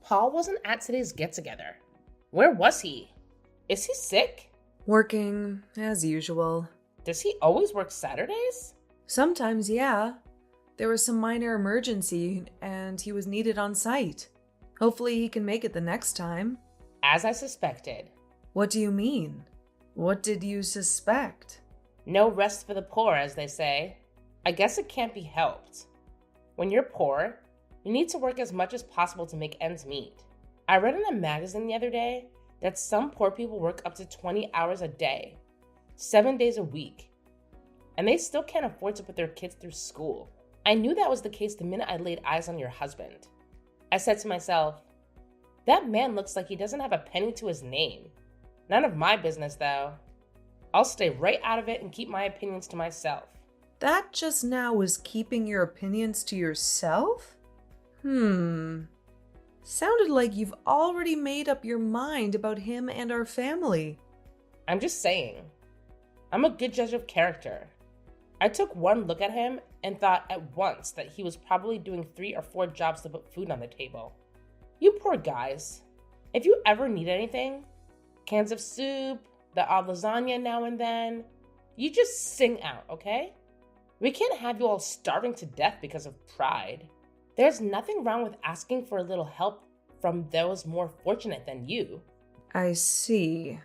Paul wasn't at today's get-together. Where was he? Is he sick? Working, as usual. Does he always work Saturdays? Sometimes, yeah. There was some minor emergency, and he was needed on site. Hopefully he can make it the next time. As I suspected. What do you mean? What did you suspect? No rest for the poor, as they say. I guess it can't be helped. When you're poor, you need to work as much as possible to make ends meet. I read in a magazine the other day that some poor people work up to 20 hours a day, 7 days a week, and they still can't afford to put their kids through school. I knew that was the case the minute I laid eyes on your husband. I said to myself, that man looks like he doesn't have a penny to his name. None of my business, though. I'll stay right out of it and keep my opinions to myself. That just now was keeping your opinions to yourself? Sounded like you've already made up your mind about him and our family. I'm just saying. I'm a good judge of character. I took one look at him and thought at once that he was probably doing 3 or 4 jobs to put food on the table. You poor guys. If you ever need anything, cans of soup, the odd lasagna now and then, you just sing out, okay? We can't have you all starving to death because of pride. There's nothing wrong with asking for a little help from those more fortunate than you. I see.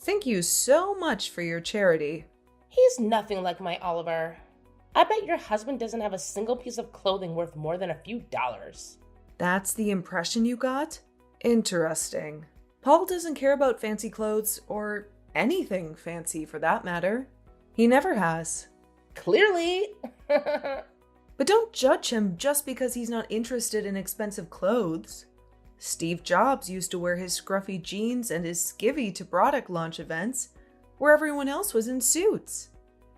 Thank you so much for your charity. He's nothing like my Oliver. I bet your husband doesn't have a single piece of clothing worth more than a few dollars. That's the impression you got? Interesting. Paul doesn't care about fancy clothes, or anything fancy for that matter. He never has. Clearly. But don't judge him just because he's not interested in expensive clothes. Steve Jobs used to wear his scruffy jeans and his skivvy to product launch events, where everyone else was in suits.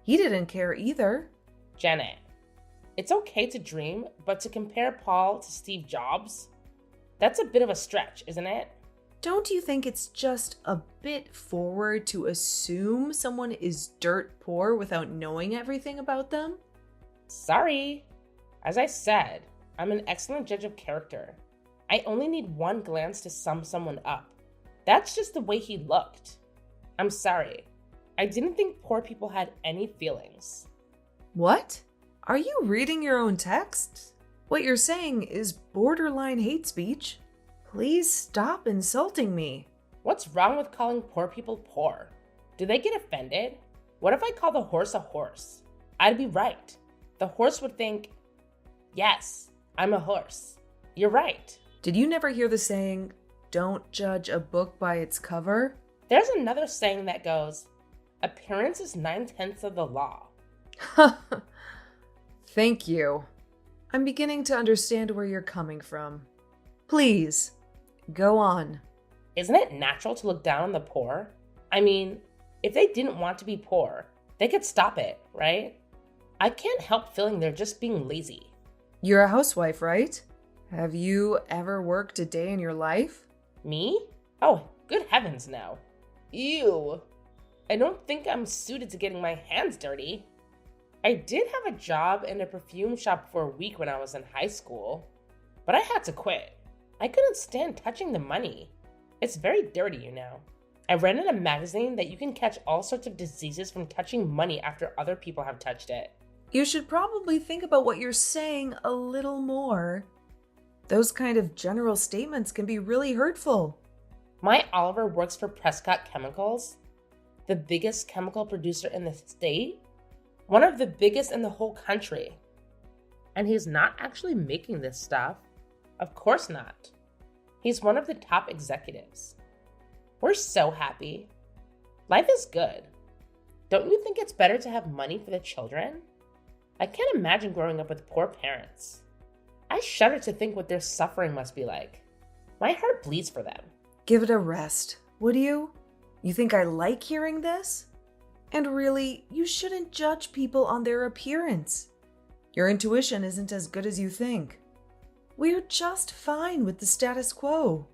He didn't care either. Janet, it's okay to dream, but to compare Paul to Steve Jobs, that's a bit of a stretch, isn't it? Don't you think it's just a bit forward to assume someone is dirt poor without knowing everything about them? Sorry. As I said, I'm an excellent judge of character. I only need one glance to sum someone up. That's just the way he looked. I'm sorry. I didn't think poor people had any feelings. What? Are you reading your own text? What you're saying is borderline hate speech. Please stop insulting me. What's wrong with calling poor people poor? Do they get offended? What if I call the horse a horse? I'd be right. The horse would think, yes, I'm a horse. You're right. Did you never hear the saying, don't judge a book by its cover? There's another saying that goes, appearance is 9/10 of the law. Thank you. I'm beginning to understand where you're coming from. Please, go on. Isn't it natural to look down on the poor? I mean, if they didn't want to be poor, they could stop it, right? I can't help feeling they're just being lazy. You're a housewife, right? Have you ever worked a day in your life? Me? Oh, good heavens, no. Ew. I don't think I'm suited to getting my hands dirty. I did have a job in a perfume shop for a week when I was in high school, but I had to quit. I couldn't stand touching the money. It's very dirty, you know. I read in a magazine that you can catch all sorts of diseases from touching money after other people have touched it. You should probably think about what you're saying a little more. Those kind of general statements can be really hurtful. My Oliver works for Prescott Chemicals, the biggest chemical producer in the state, one of the biggest in the whole country. And he's not actually making this stuff. Of course not. He's one of the top executives. We're so happy. Life is good. Don't you think it's better to have money for the children? I can't imagine growing up with poor parents. I shudder to think what their suffering must be like. My heart bleeds for them. Give it a rest, would you? You think I like hearing this? And really, you shouldn't judge people on their appearance. Your intuition isn't as good as you think. We're just fine with the status quo.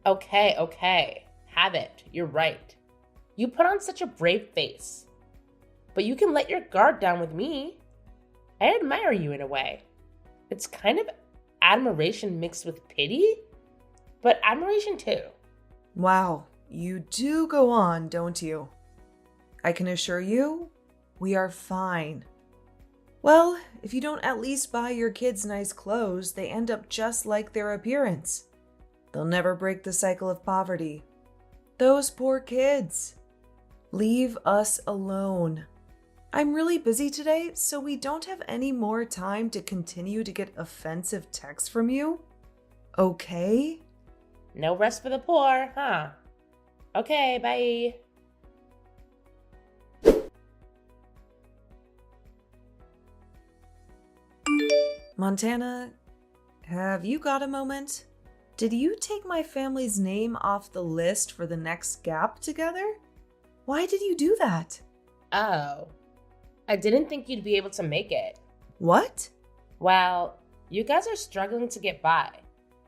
Okay. Have it. You're right. You put on such a brave face. But you can let your guard down with me. I admire you in a way. It's kind of admiration mixed with pity, but admiration too. Wow, you do go on, don't you? I can assure you, we are fine. Well, if you don't at least buy your kids nice clothes, they end up just like their appearance. They'll never break the cycle of poverty. Those poor kids. Leave us alone. I'm really busy today, so we don't have any more time to continue to get offensive texts from you. Okay? No rest for the poor, huh? Okay, bye. Montana, have you got a moment? Did you take my family's name off the list for the next gap together? Why did you do that? Oh, I didn't think you'd be able to make it. What? Well, you guys are struggling to get by,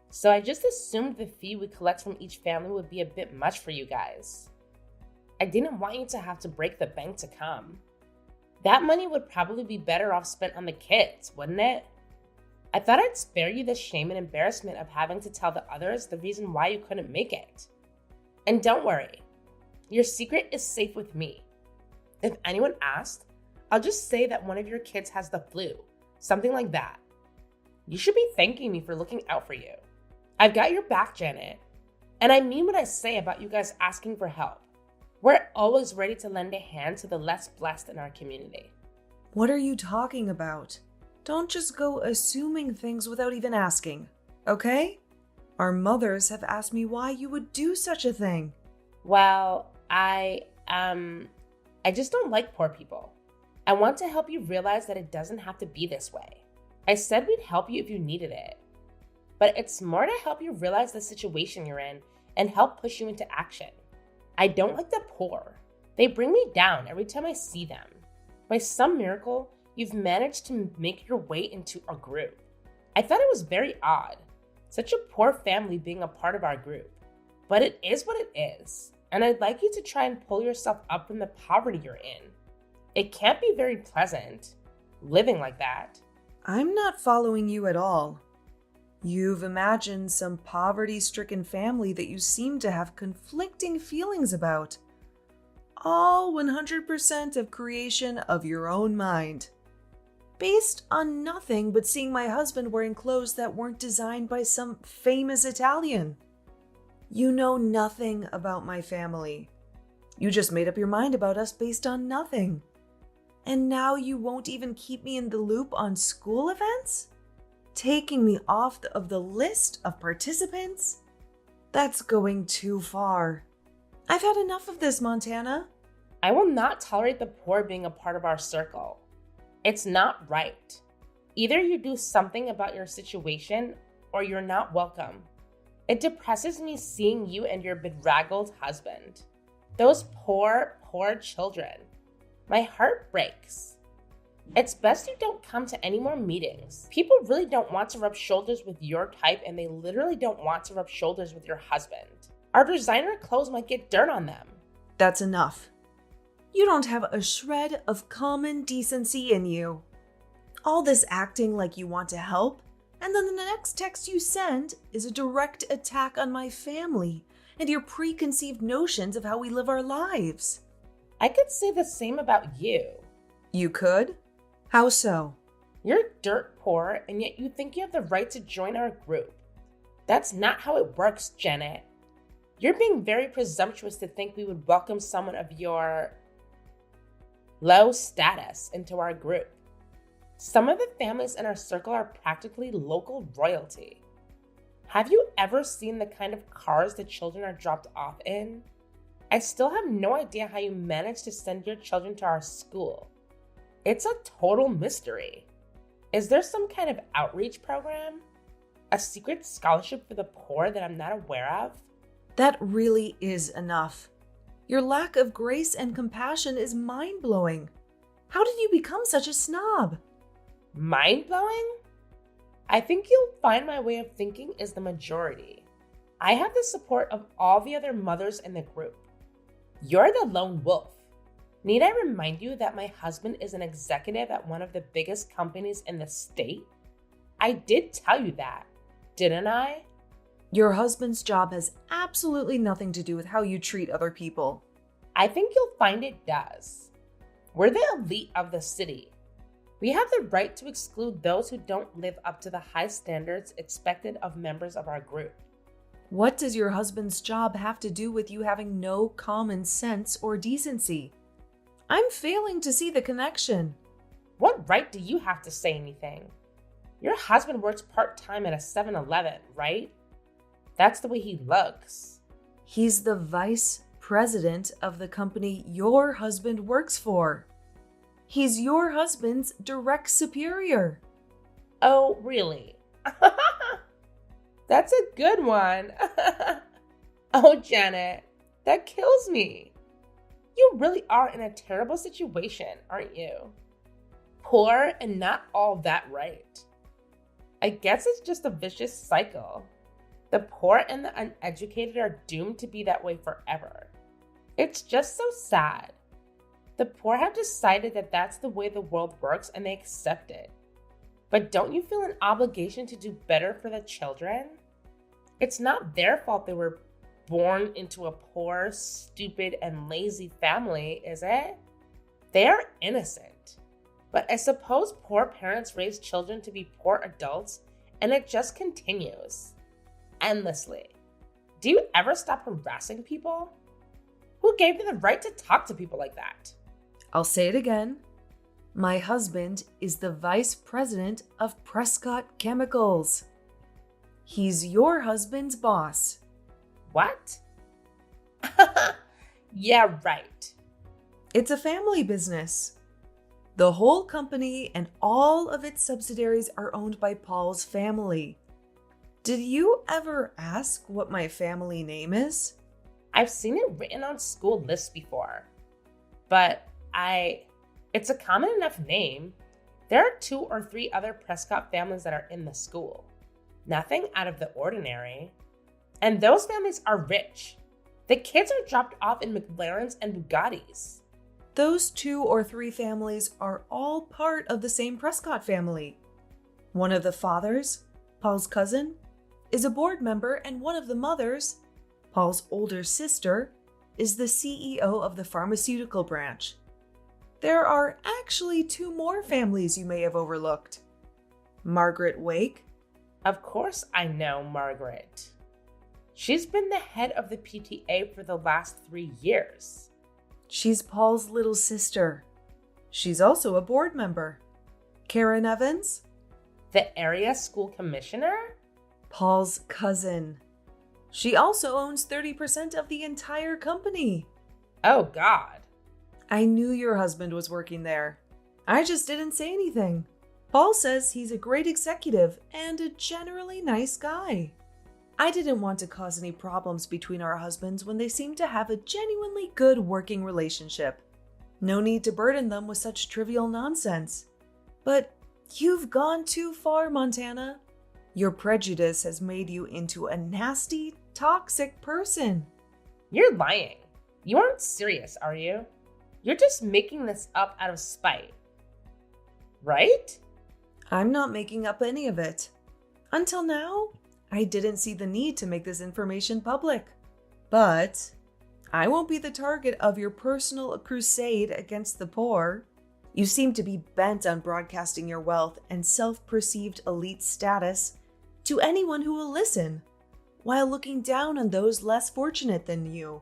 so I just assumed the fee we collect from each family would be a bit much for you guys. I didn't want you to have to break the bank to come. That money would probably be better off spent on the kids, wouldn't it? I thought I'd spare you the shame and embarrassment of having to tell the others the reason why you couldn't make it. And don't worry, your secret is safe with me. If anyone asked, I'll just say that one of your kids has the flu, something like that. You should be thanking me for looking out for you. I've got your back, Janet. And I mean what I say about you guys asking for help. We're always ready to lend a hand to the less blessed in our community. What are you talking about? Don't just go assuming things without even asking, okay? Our mothers have asked me why you would do such a thing. Well, I just don't like poor people. I want to help you realize that it doesn't have to be this way. I said we'd help you if you needed it. But it's more to help you realize the situation you're in and help push you into action. I don't like the poor. They bring me down every time I see them. By some miracle, you've managed to make your way into our group. I thought it was very odd. Such a poor family being a part of our group. But it is what it is. And I'd like you to try and pull yourself up from the poverty you're in. It can't be very pleasant living like that. I'm not following you at all. You've imagined some poverty-stricken family that you seem to have conflicting feelings about. All 100% of creation of your own mind. Based on nothing but seeing my husband wearing clothes that weren't designed by some famous Italian. You know nothing about my family. You just made up your mind about us based on nothing. And now you won't even keep me in the loop on school events? Taking me off of the list of participants? That's going too far. I've had enough of this, Montana. I will not tolerate the poor being a part of our circle. It's not right. Either you do something about your situation or you're not welcome. It depresses me seeing you and your bedraggled husband. Those poor, poor children. My heart breaks. It's best you don't come to any more meetings. People really don't want to rub shoulders with your type, and they literally don't want to rub shoulders with your husband. Our designer clothes might get dirt on them. That's enough. You don't have a shred of common decency in you. All this acting like you want to help, and then the next text you send is a direct attack on my family and your preconceived notions of how we live our lives. I could say the same about you. You could? How so? You're dirt poor, and yet you think you have the right to join our group. That's not how it works, Janet. You're being very presumptuous to think we would welcome someone of your low status into our group. Some of the families in our circle are practically local royalty. Have you ever seen the kind of cars the children are dropped off in? I still have no idea how you managed to send your children to our school. It's a total mystery. Is there some kind of outreach program? A secret scholarship for the poor that I'm not aware of? That really is enough. Your lack of grace and compassion is mind-blowing. How did you become such a snob? Mind-blowing? I think you'll find my way of thinking is the majority. I have the support of all the other mothers in the group. You're the lone wolf. Need I remind you that my husband is an executive at one of the biggest companies in the state? I did tell you that, didn't I? Your husband's job has absolutely nothing to do with how you treat other people. I think you'll find it does. We're the elite of the city. We have the right to exclude those who don't live up to the high standards expected of members of our group. What does your husband's job have to do with you having no common sense or decency? I'm failing to see the connection. What right do you have to say anything? Your husband works part-time at a 7-Eleven, right? That's the way he looks. He's the vice president of the company your husband works for. He's your husband's direct superior. Oh, really? That's a good one. Oh, Janet, that kills me. You really are in a terrible situation, aren't you? Poor and not all that right. I guess it's just a vicious cycle. The poor and the uneducated are doomed to be that way forever. It's just so sad. The poor have decided that that's the way the world works and they accept it. But don't you feel an obligation to do better for the children? It's not their fault they were born into a poor, stupid, and lazy family, is it? They are innocent. But I suppose poor parents raise children to be poor adults, and it just continues. Endlessly. Do you ever stop harassing people? Who gave you the right to talk to people like that? I'll say it again. My husband is the vice president of Prescott Chemicals. He's your husband's boss. What? Yeah, right. It's a family business. The whole company and all of its subsidiaries are owned by Paul's family. Did you ever ask what my family name is? I've seen it written on school lists before, but it's a common enough name. There are 2 or 3 other Prescott families that are in the school. Nothing out of the ordinary. And those families are rich. The kids are dropped off in McLarens and Bugattis. Those 2 or 3 families are all part of the same Prescott family. One of the fathers, Paul's cousin, is a board member, and one of the mothers, Paul's older sister, is the CEO of the pharmaceutical branch. There are actually 2 more families you may have overlooked. Margaret Wake. Of course I know Margaret. She's been the head of the PTA for the last 3 years. She's Paul's little sister. She's also a board member. Karen Evans. The area school commissioner? Paul's cousin. She also owns 30% of the entire company. Oh, God. I knew your husband was working there. I just didn't say anything. Paul says he's a great executive and a generally nice guy. I didn't want to cause any problems between our husbands when they seem to have a genuinely good working relationship. No need to burden them with such trivial nonsense. But you've gone too far, Montana. Your prejudice has made you into a nasty, toxic person. You're lying. You aren't serious, are you? You're just making this up out of spite. Right? I'm not making up any of it. Until now, I didn't see the need to make this information public. But I won't be the target of your personal crusade against the poor. You seem to be bent on broadcasting your wealth and self-perceived elite status to anyone who will listen, while looking down on those less fortunate than you.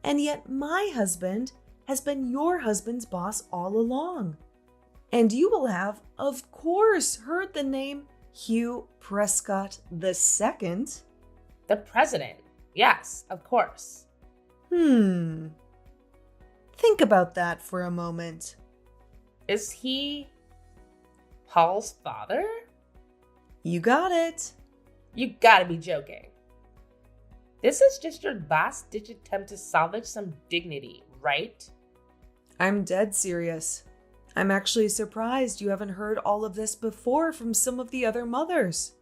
And yet my husband has been your husband's boss all along. And you will have, of course, heard the name Hugh Prescott II. The president. Yes, of course. Think about that for a moment. Is he Paul's father? You got it. You gotta be joking. This is just your last-ditch attempt to salvage some dignity, right? I'm dead serious. I'm actually surprised you haven't heard all of this before from some of the other mothers.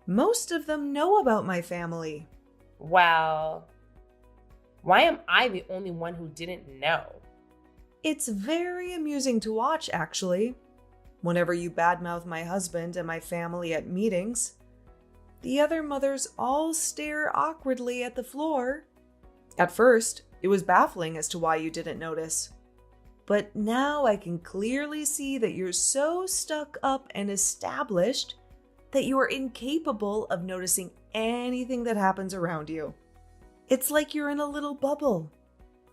Most of them know about my family. Well, why am I the only one who didn't know? It's very amusing to watch, actually. Whenever you badmouth my husband and my family at meetings, The other mothers all stare awkwardly at the floor. At first, it was baffling as to why you didn't notice. But now I can clearly see that you're so stuck up and established that you are incapable of noticing anything that happens around you. It's like you're in a little bubble.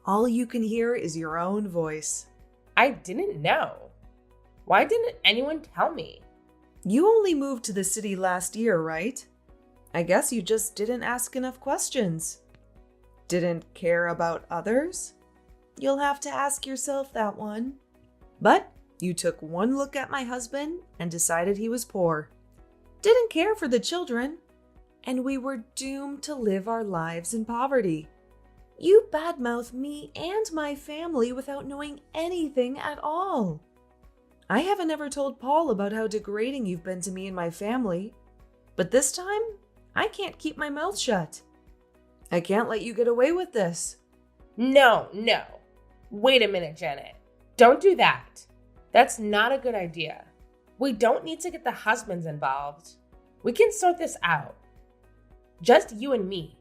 All you can hear is your own voice. I didn't know. Why didn't anyone tell me? You only moved to the city last year, right? I guess you just didn't ask enough questions. Didn't care about others? You'll have to ask yourself that one. But you took one look at my husband and decided he was poor. Didn't care for the children. And we were doomed to live our lives in poverty. You badmouth me and my family without knowing anything at all. I haven't ever told Paul about how degrading you've been to me and my family. But this time, I can't keep my mouth shut. I can't let you get away with this. No. Wait a minute, Janet. Don't do that. That's not a good idea. We don't need to get the husbands involved. We can sort this out. Just you and me.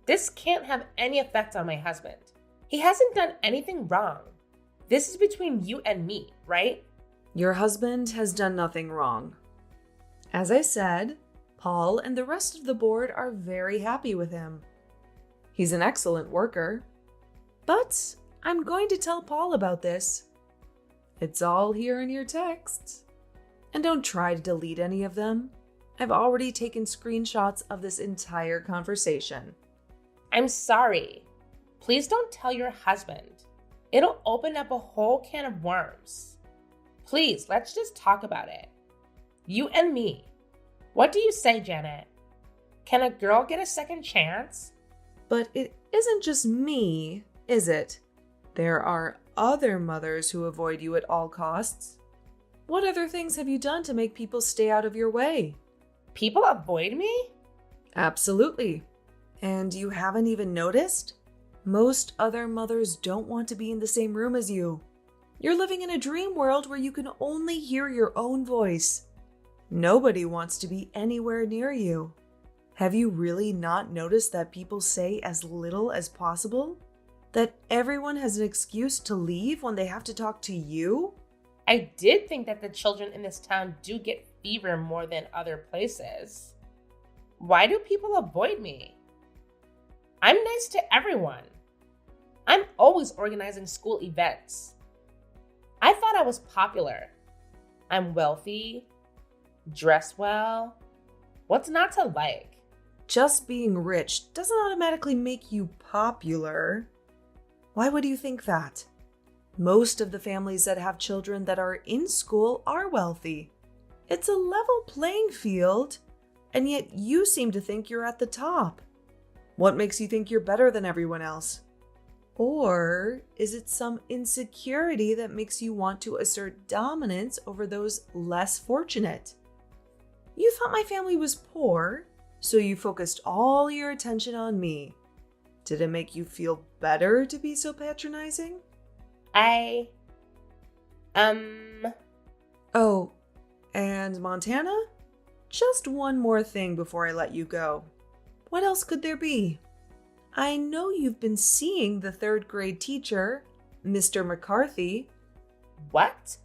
This can't have any effect on my husband. He hasn't done anything wrong. This is between you and me, right? Your husband has done nothing wrong. As I said, Paul and the rest of the board are very happy with him. He's an excellent worker. But I'm going to tell Paul about this. It's all here in your texts. And don't try to delete any of them. I've already taken screenshots of this entire conversation. I'm sorry. Please don't tell your husband. It'll open up a whole can of worms. Please, let's just talk about it. You and me. What do you say, Janet? Can a girl get a second chance? But it isn't just me, is it? There are other mothers who avoid you at all costs. What other things have you done to make people stay out of your way? People avoid me? Absolutely. And you haven't even noticed? Most other mothers don't want to be in the same room as you. You're living in a dream world where you can only hear your own voice. Nobody wants to be anywhere near you. Have you really not noticed that people say as little as possible? That everyone has an excuse to leave when they have to talk to you? I did think that the children in this town do get fever more than other places. Why do people avoid me? I'm nice to everyone. I'm always organizing school events. I thought I was popular. I'm wealthy, dress well. What's not to like? Just being rich doesn't automatically make you popular. Why would you think that? Most of the families that have children that are in school are wealthy. It's a level playing field, and yet you seem to think you're at the top. What makes you think you're better than everyone else? Or is it some insecurity that makes you want to assert dominance over those less fortunate? You thought my family was poor, so you focused all your attention on me. Did it make you feel better to be so patronizing? Oh, and Montana? Just one more thing before I let you go. What else could there be? I know you've been seeing the third grade teacher, Mr. McCarthy. What?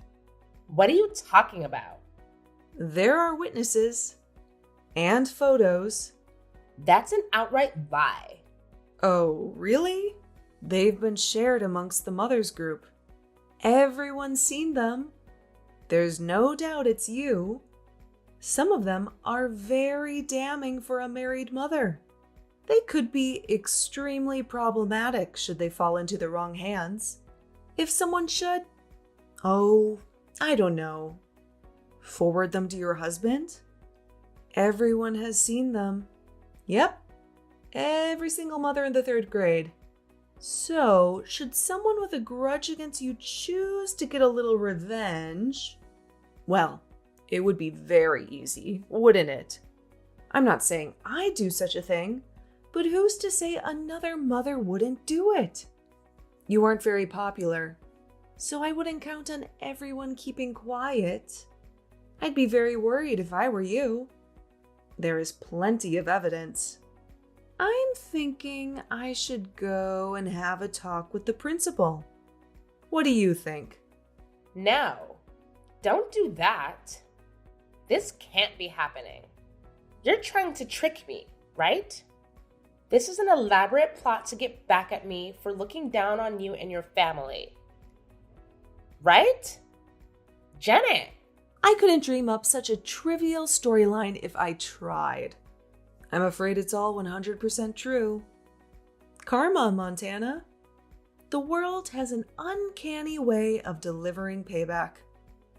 What are you talking about? There are witnesses and photos. That's an outright lie. Oh, really? They've been shared amongst the mothers group. Everyone's seen them. There's no doubt it's you. Some of them are very damning for a married mother. They could be extremely problematic should they fall into the wrong hands. If someone should, I don't know, forward them to your husband? Everyone has seen them. Yep, every single mother in the third grade. So, should someone with a grudge against you choose to get a little revenge, well, it would be very easy, wouldn't it? I'm not saying I'd do such a thing, but who's to say another mother wouldn't do it? You aren't very popular, so I wouldn't count on everyone keeping quiet. I'd be very worried if I were you. There is plenty of evidence. I'm thinking I should go and have a talk with the principal. What do you think? No, don't do that. This can't be happening. You're trying to trick me, right? This is an elaborate plot to get back at me for looking down on you and your family. Right? Janet! I couldn't dream up such a trivial storyline if I tried. I'm afraid it's all 100% true. Karma, Montana. The world has an uncanny way of delivering payback.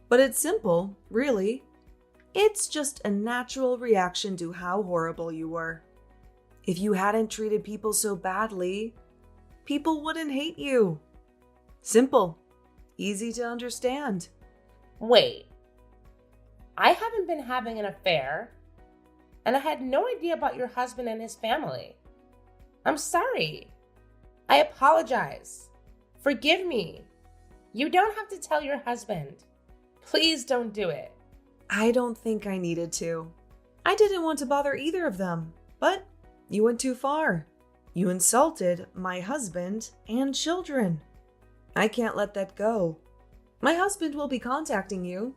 But it's simple, really. It's just a natural reaction to how horrible you were. If you hadn't treated people so badly, people wouldn't hate you. Simple. Easy to understand. Wait. I haven't been having an affair, and I had no idea about your husband and his family. I'm sorry. I apologize. Forgive me. You don't have to tell your husband. Please don't do it. I don't think I needed to. I didn't want to bother either of them, but you went too far. You insulted my husband and children. I can't let that go. My husband will be contacting you.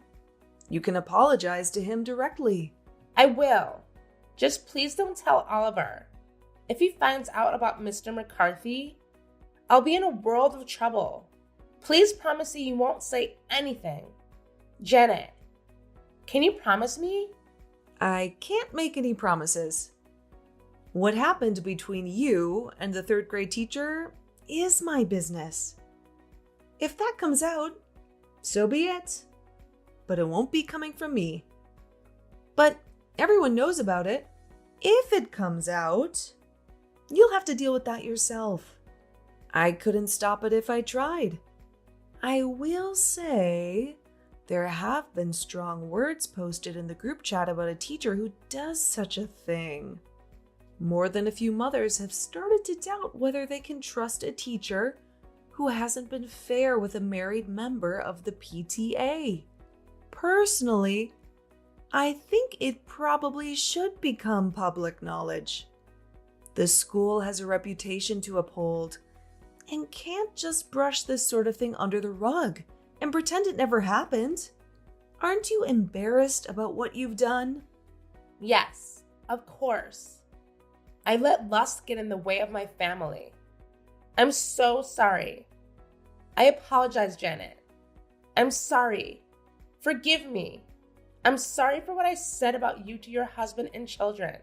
You can apologize to him directly. I will. Just please don't tell Oliver. If he finds out about Mr. McCarthy, I'll be in a world of trouble. Please promise me you won't say anything. Janet, can you promise me? I can't make any promises. What happened between you and the third grade teacher is my business. If that comes out, so be it. But it won't be coming from me. But everyone knows about it. If it comes out, you'll have to deal with that yourself. I couldn't stop it if I tried. I will say there have been strong words posted in the group chat about a teacher who does such a thing. More than a few mothers have started to doubt whether they can trust a teacher who hasn't been fair with a married member of the PTA. Personally, I think it probably should become public knowledge. The school has a reputation to uphold and can't just brush this sort of thing under the rug and pretend it never happened. Aren't you embarrassed about what you've done? Yes, of course. I let lust get in the way of my family. I'm so sorry. I apologize, Janet. I'm sorry. Forgive me. I'm sorry for what I said about you to your husband and children.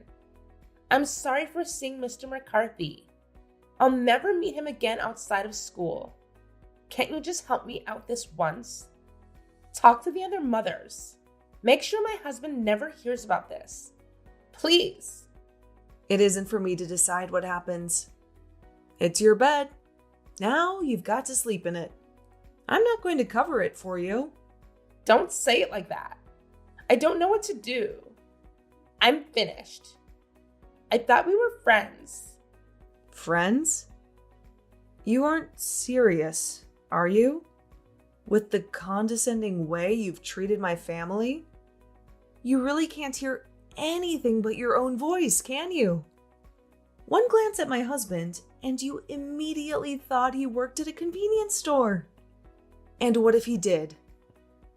I'm sorry for seeing Mr. McCarthy. I'll never meet him again outside of school. Can't you just help me out this once? Talk to the other mothers. Make sure my husband never hears about this. Please. It isn't for me to decide what happens. It's your bed. Now you've got to sleep in it. I'm not going to cover it for you. Don't say it like that. I don't know what to do. I'm finished. I thought we were friends. Friends? You aren't serious, are you? With the condescending way you've treated my family? You really can't hear anything but your own voice, can you? One glance at my husband, and you immediately thought he worked at a convenience store. And what if he did?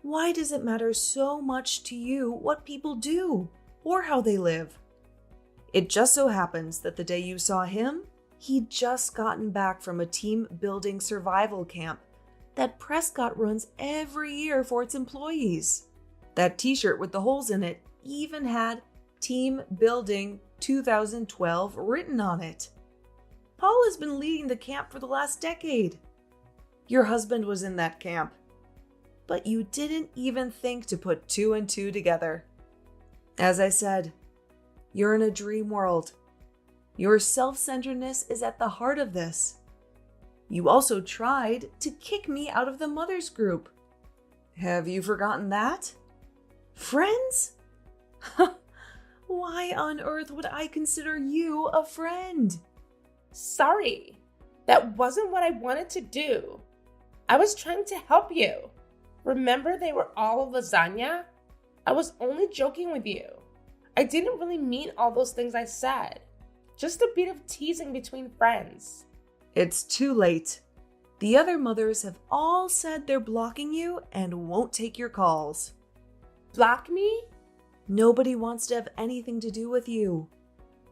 Why does it matter so much to you what people do or how they live? It just so happens that the day you saw him, he'd just gotten back from a team-building survival camp that Prescott runs every year for its employees. That t-shirt with the holes in it even had Team Building 2012 written on it. Paul has been leading the camp for the last decade. Your husband was in that camp, but you didn't even think to put two and two together. As I said, you're in a dream world. Your self-centeredness is at the heart of this. You also tried to kick me out of the mothers group. Have you forgotten that? Friends? Why on earth would I consider you a friend? Sorry. That wasn't what I wanted to do. I was trying to help you. Remember they were all lasagna? I was only joking with you. I didn't really mean all those things I said. Just a bit of teasing between friends. It's too late. The other mothers have all said they're blocking you and won't take your calls. Block me? Nobody wants to have anything to do with you.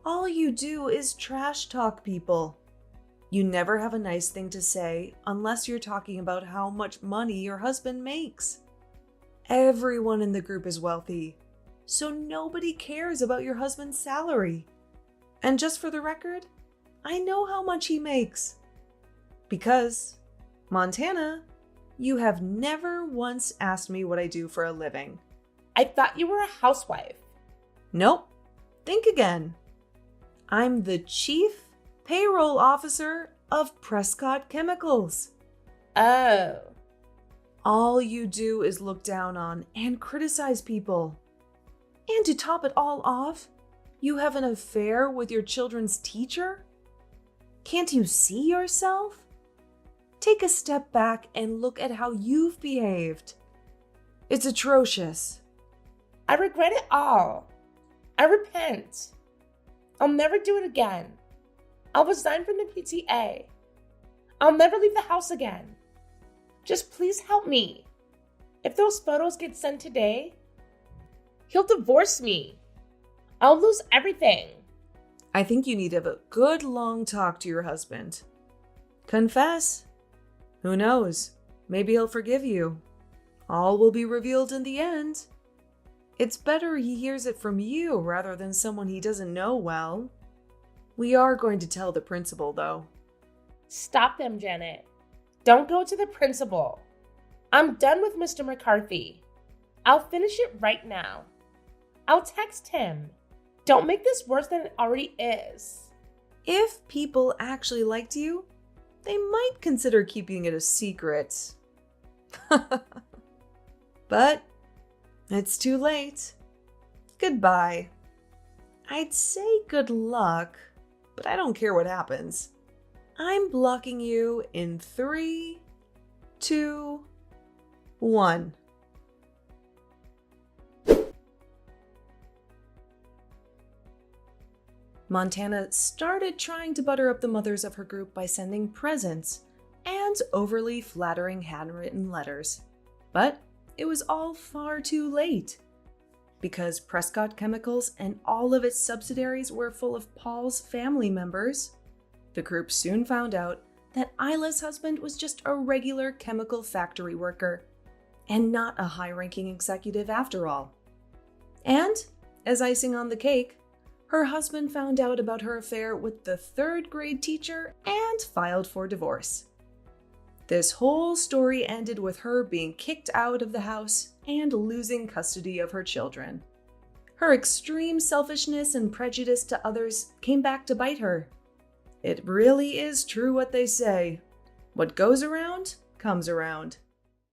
All you do is trash talk people. You never have a nice thing to say unless you're talking about how much money your husband makes. Everyone in the group is wealthy, so nobody cares about your husband's salary. And just for the record, I know how much he makes. Because, Montana, you have never once asked me what I do for a living. I thought you were a housewife. Nope. Think again. I'm the Chief Payroll Officer of Prescott Chemicals. Oh. All you do is look down on and criticize people. And to top it all off, you have an affair with your children's teacher? Can't you see yourself? Take a step back and look at how you've behaved. It's atrocious. I regret it all. I repent. I'll never do it again. I'll resign from the PTA. I'll never leave the house again. Just please help me. If those photos get sent today, he'll divorce me. I'll lose everything. I think you need to have a good long talk to your husband. Confess. Who knows? Maybe he'll forgive you. All will be revealed in the end. It's better he hears it from you rather than someone he doesn't know well. We are going to tell the principal, though. Stop them, Janet. Don't go to the principal. I'm done with Mr. McCarthy. I'll finish it right now. I'll text him. Don't make this worse than it already is. If people actually liked you, they might consider keeping it a secret. But it's too late. Goodbye. I'd say good luck, but I don't care what happens. I'm blocking you in 3, 2, 1. Montana started trying to butter up the mothers of her group by sending presents and overly flattering handwritten letters. But it was all far too late. Because Prescott Chemicals and all of its subsidiaries were full of Paul's family members, the group soon found out that Isla's husband was just a regular chemical factory worker and not a high-ranking executive after all. And, as icing on the cake, her husband found out about her affair with the 3rd grade teacher and filed for divorce. This whole story ended with her being kicked out of the house and losing custody of her children. Her extreme selfishness and prejudice to others came back to bite her. It really is true what they say. What goes around, comes around.